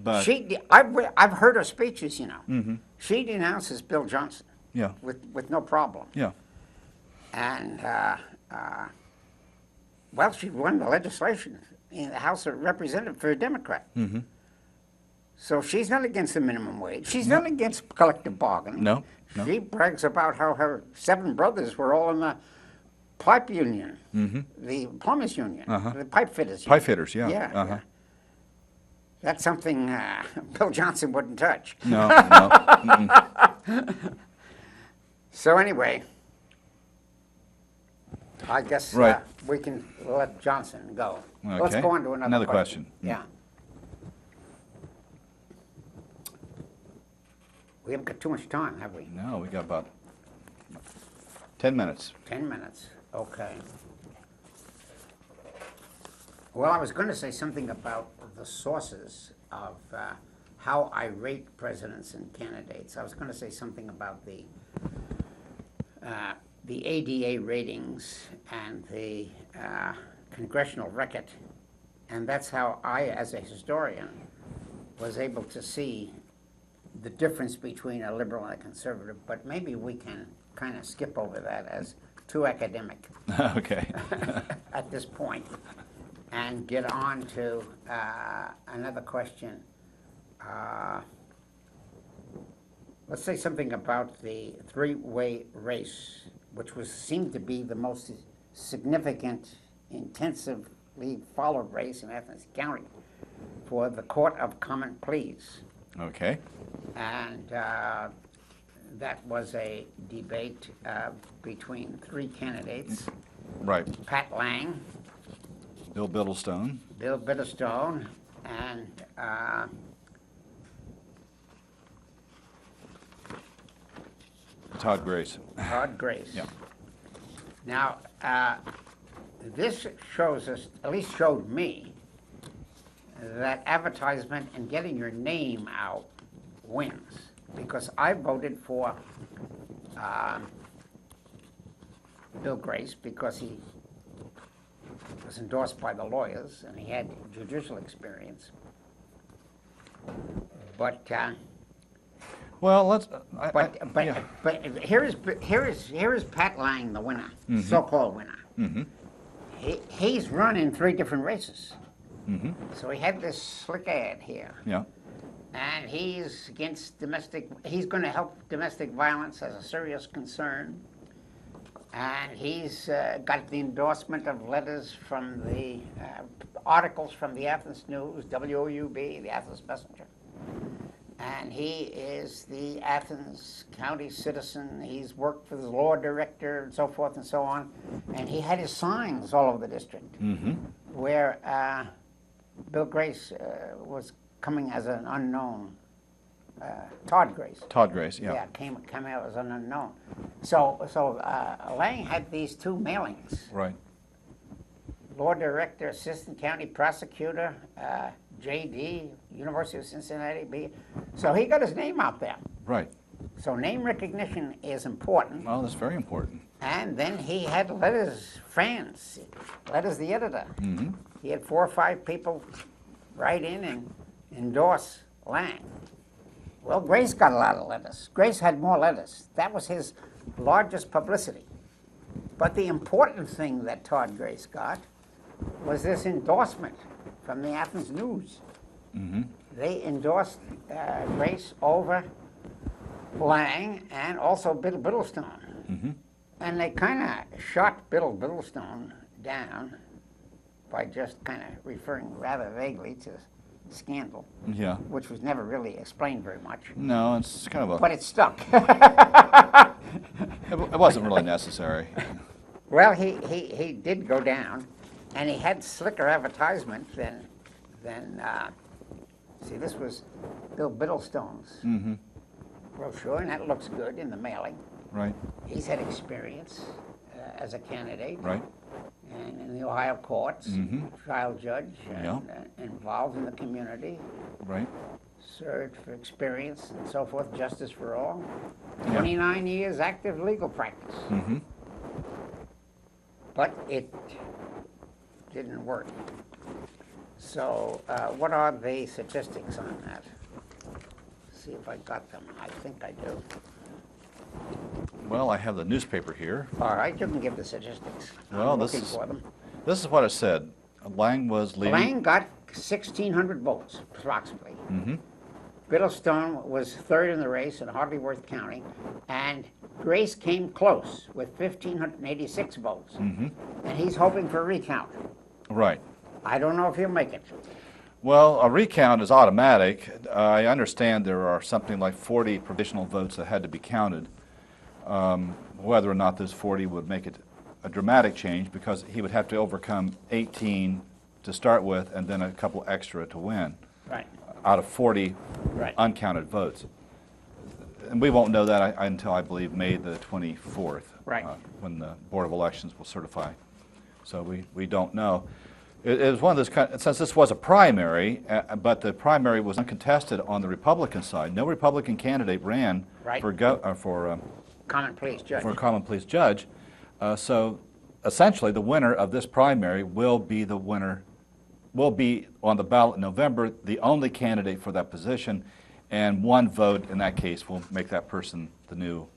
but I've heard her speeches. You know, she denounces Bill Johnson. Yeah. With no problem. Yeah. And well, she won the legislation in the House of Representatives for a Democrat. So she's not against the minimum wage. She's not against collective bargaining. No. She brags about how her 7 brothers were all in the pipe union, the plumbers union, the pipe fitters union. Pipe fitters, yeah. Yeah. That's something Bill Johnson wouldn't touch. No, no. Mm-mm. So anyway, I guess Right. we can let Johnson go. Okay. Let's go on to another question. Yeah. We haven't got too much time, have we? No, we got about 10 minutes. 10 minutes. Okay. Well, I was going to say something about the sources of how I rate presidents and candidates. I was going to say something about the ADA ratings and the congressional record, and that's how I, as a historian, was able to see the difference between a liberal and a conservative, but maybe we can kind of skip over that as too academic Okay. at this point and get on to another question. Let's say something about the three-way race, which seemed to be the most significant, intensively followed race in Athens County for the Court of Common Pleas. Okay. And that was a debate between three candidates. Right. Pat Lang, Bill Biddlestone. Bill Biddlestone, and Todd Grace. Todd Grace. Yeah. Now, this shows us, at least showed me, that advertisement and getting your name out wins. Because I voted for Bill Grace because he was endorsed by the lawyers and he had judicial experience. But Well, let's. but here is Pat Lang, the winner, so-called winner. Mm-hmm. He's run in three different races. Mm-hmm. So he had this slick ad here. Yeah. And he's against he's going to help domestic violence as a serious concern. And he's got the endorsement of letters from the articles from the Athens News, WOUB, the Athens Messenger. And he is the Athens County citizen. He's worked for the law director and so forth and so on. And he had his signs all over the district where Bill Grace was coming as an unknown. Todd Grace. Todd Grace, yeah. Yeah, came out as an unknown. So Lang had these two mailings. Right. Law director, assistant county prosecutor, JD, University of Cincinnati. So he got his name out there. Right. So name recognition is important. Well, that's very important. And then he had letters, fans, letters the editor. Mm-hmm. He had 4 or 5 people write in and endorse Lang. Well, Grace got a lot of letters. Grace had more letters. That was his largest publicity. But the important thing that Todd Grace got was this endorsement from the Athens News. Mm-hmm. They endorsed Grace over Lang and also Bill Biddlestone. Mm-hmm. And they kind of shot Bill Biddlestone down by just kind of referring rather vaguely to scandal, Yeah. which was never really explained very much. No, it's kind of a. But it stuck. It wasn't really necessary. Well, he did go down, and he had slicker advertisement than see, this was Bill Biddlestone's Mm-hmm. brochure, and that looks good in the mailing. Right. He's had experience as a candidate. Right. And in the Ohio courts, Mhm. trial judge, and Yeah. involved in the community, Right. served for experience and so forth, justice for all. Yeah. 29 years active legal practice. Mm-hmm. But it didn't work. So what are the statistics on that? See if I got them. I think I do. Well, I have the newspaper here. All right, you can give the statistics. Well, I'm this looking is- for them. This is what it said. Lang was leading. Lang got 1,600 votes, approximately. Mm-hmm. Biddlestone was third in the race in hardly worth counting, and Grace came close with 1,586 votes. Mm-hmm. And he's hoping for a recount. Right. I don't know if he'll make it. Well, a recount is automatic. I understand there are something like 40 provisional votes that had to be counted. Whether or not those 40 would make it a dramatic change, because he would have to overcome 18 to start with and then a couple extra to win. Right. Out of 40 Right. uncounted votes. And we won't know that until, I believe, May the 24th. Right. When the Board of Elections will certify. So we don't know. It was one of those, since this was a primary, but the primary was uncontested on the Republican side. No Republican candidate ran Right. for Common pleas judge. for a common pleas judge. So essentially, the winner of this primary will be the winner, will be on the ballot in November, the only candidate for that position, and one vote in that case will make that person the new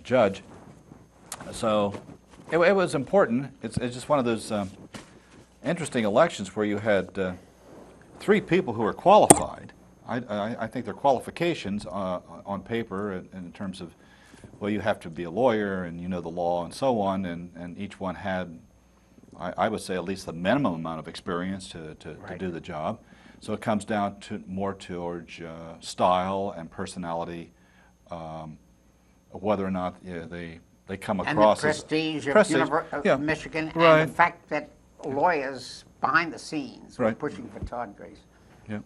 judge. So it was important. It's just one of those interesting elections where you had three people who are qualified. I think their qualifications on paper in terms of, well, you have to be a lawyer and you know the law and so on, and each one had, I would say, at least the minimum amount of experience to Right. do the job. So it comes down to more towards style and personality, whether or not they come And across the as prestige of prestige, yeah. Michigan, Right. and the fact that lawyers behind the scenes were Right. pushing for Todd Grace. Yeah.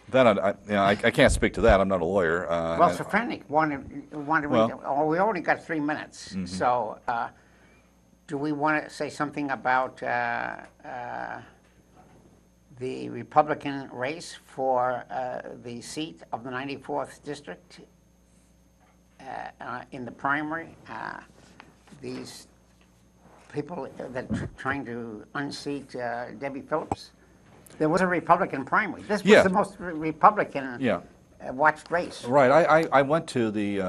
That I can't speak to that. I'm not a lawyer. Well, Stefanik wanted to read. Oh, we only got 3 minutes, so do we want to say something about the Republican race for the seat of the 94th district in the primary? These people that are trying to unseat Debbie Phillips. There was a Republican primary. This was Yeah. the most Republican Yeah. watched race. Right. I went to the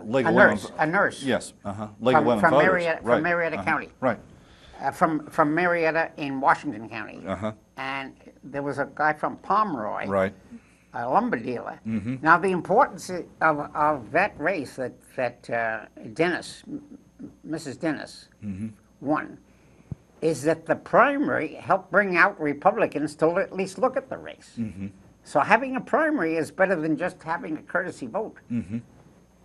League of Women. A nurse. Yes. League of Women from Voters. Marietta, Right. from Marietta County. Right. From Marietta in Washington County. Uh-huh. And there was a guy from Pomeroy, Right. a lumber dealer. Now the importance of that race that Dennis, Mrs. Dennis, won, is that the primary helped bring out Republicans to at least look at the race. So having a primary is better than just having a courtesy vote.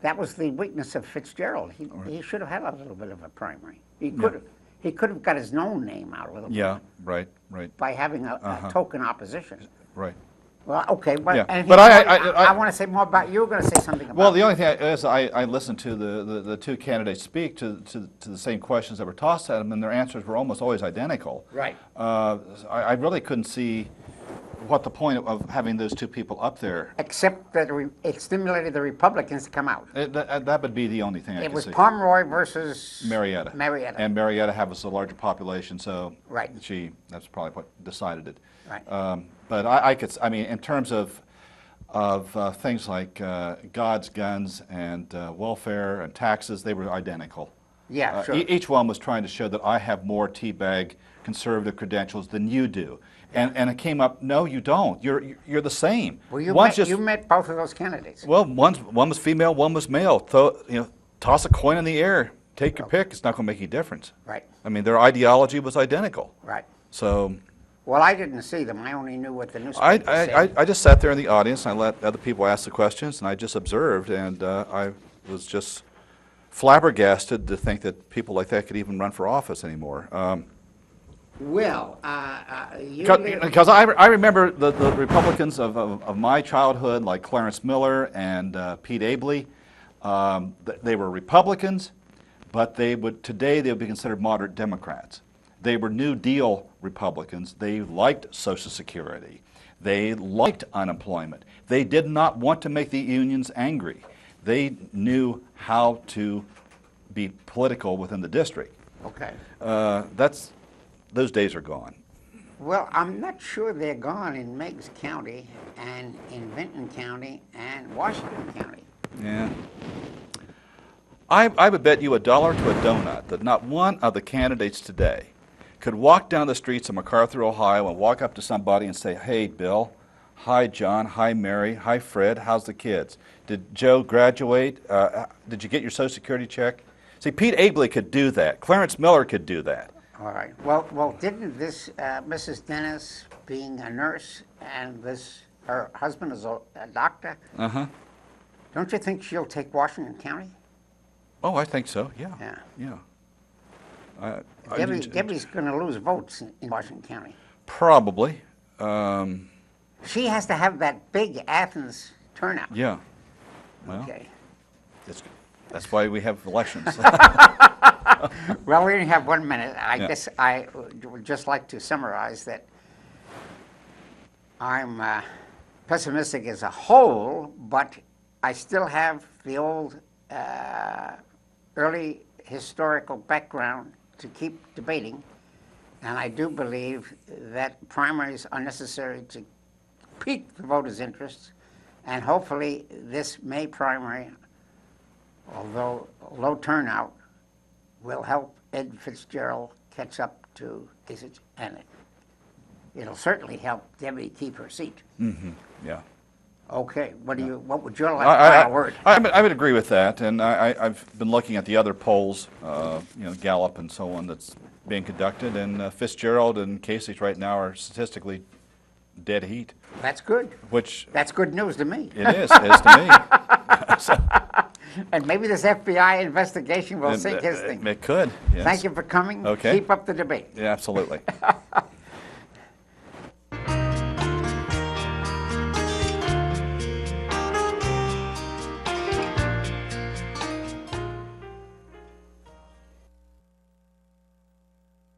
That was the weakness of Fitzgerald. He should have had a little bit of a primary. He could have got his own name out a little Yeah. bit Right. by having a token opposition. Right. Well, okay, but, Yeah. anything But more? I want to say more about, you were going to say something about Well, the only thing is I listened to the two candidates speak to the same questions that were tossed at them, and their answers were almost always identical. Right. I really couldn't see what the point of having those two people up there. Except that it stimulated the Republicans to come out. That would be the only thing I It could was see. Pomeroy versus Marietta. Marietta. And Marietta has a larger population, so Right. that's probably what decided it. Right. But I mean, in terms of things like God's guns and welfare and taxes, they were identical. Yeah, sure. Each one was trying to show that I have more teabag conservative credentials than you do. And it came up, no, you don't. You're the same. Well, you met both of those candidates. Well, one was female, one was male. Toss a coin in the air. Take your pick. It's not going to make any difference. Right. I mean, their ideology was identical. Right. So Well, I didn't see them. I only knew what the newspaper said. I just sat there in the audience, and I let other people ask the questions, and I just observed, and I was just flabbergasted to think that people like that could even run for office anymore. Well, Because I remember the Republicans of my childhood, like Clarence Miller and Pete Abley, they were Republicans, but today they would be considered moderate Democrats. They were New Deal Republicans. They liked Social Security. They liked unemployment. They did not want to make the unions angry. They knew how to be political within the district. okay. Those days are gone. Well, I'm not sure they're gone in Meigs County and in Vinton County and Washington County. Yeah. I would bet you $1 to a donut that not one of the candidates today could walk down the streets of MacArthur, Ohio, and walk up to somebody and say, "Hey, Bill. Hi, John. Hi, Mary. Hi, Fred. How's the kids? Did Joe graduate? Did you get your Social Security check?" See, Pete Abley could do that. Clarence Miller could do that. All right. Well, didn't this Mrs. Dennis being a nurse, and her husband is a doctor. Uh-huh. Don't you think she'll take Washington County? Oh, I think so, yeah. Yeah. Yeah. Debbie's going to lose votes in Washington County. Probably. She has to have that big Athens turnout. Yeah. Well, Okay. that's why we have elections. Well, we only have 1 minute. I Yeah. guess I would just like to summarize that I'm pessimistic as a whole, but I still have the old early historical background to keep debating, and I do believe that primaries are necessary to pique the voters' interests, and hopefully this May primary, although low turnout, will help Ed Fitzgerald catch up to Kasich, and it'll certainly help Debbie keep her seat. Mm-hmm. Yeah. Okay, what would you like final word? I would agree with that, and I've been looking at the other polls, Gallup and so on, that's being conducted, and Fitzgerald and Kasich right now are statistically dead heat. That's good. Which That's good news to me. it is to me. And maybe this FBI investigation will sink his thing. It could. Yes. Thank you for coming. Okay. Keep up the debate. Yeah, absolutely.